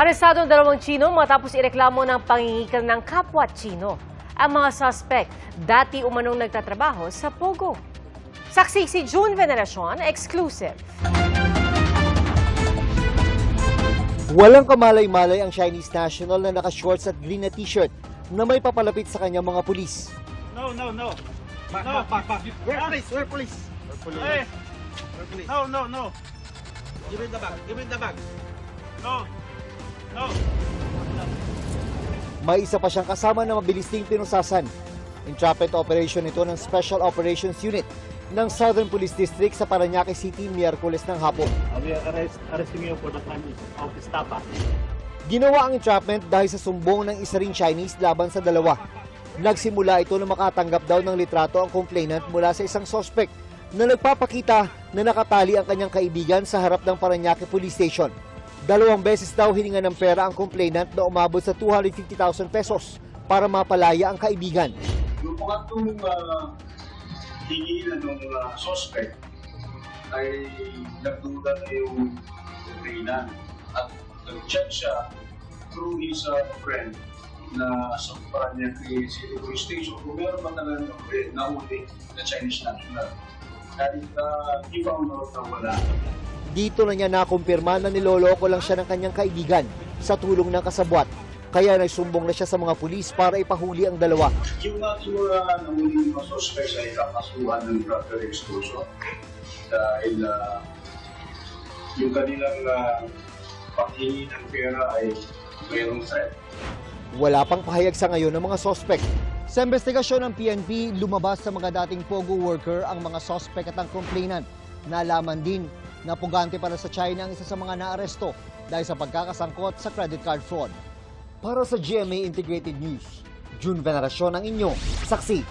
Arestado ang dalawang Tsino matapos ireklamo ng pangingikil ng kapwa Tsino. Ang mga suspect, dati umanong nagtatrabaho sa Pogo. Saksi si June Veneracion, exclusive. Walang kamalay-malay ang Chinese national na naka-shorts at green na t-shirt na may papalapit sa kanyang mga pulis. No. Back. Where police? Hey. Where police? No. Give me the bag. No. May isa pa siyang kasama na mabilis ding pinusasan. Entrapment operation ito ng Special Operations Unit ng Southern Police District sa Parañaque City, Miyerkules ng hapon. We are arresting you for the crime of estafa. Ginawa ang entrapment dahil sa sumbong ng isa ring Chinese laban sa dalawa. Nagsimula ito na makatanggap daw ng litrato ang complainant mula sa isang suspect na nagpapakita na nakatali ang kanyang kaibigan sa harap ng Parañaque Police Station. 2 beses daw hininga ng pera ang complainant na umabot sa 250,000 pesos para mapalaya ang kaibigan. Yung pangatlong hingilan ng suspect ay nagduda na yung complainant at nag-check siya through his friend na sa Parañaque City Police Station kung meron ba talaga nahuli na Chinese national. Kahit he found out na wala. Dito na niya nakumpirma na niloloko lang siya ng kanyang kaibigan sa tulong ng kasabwat. Kaya nagsumbong na siya sa mga pulis para ipahuli ang dalawa. Yung ating mga nahuli mga suspects ay kakasuhan ng brother extortion dahil yung kanilang paghingi ng pera ay mayroong threat. Wala pang pahayag sa ngayon ng mga suspect. Sa investigasyon ng PNP, lumabas sa mga dating Pogo worker ang mga suspect at ang complainant. Nalaman din na pugante para sa China ang isa sa mga naaresto dahil sa pagkakasangkot sa credit card fraud. Para sa GMA Integrated News, June Veneracion ang inyong saksi.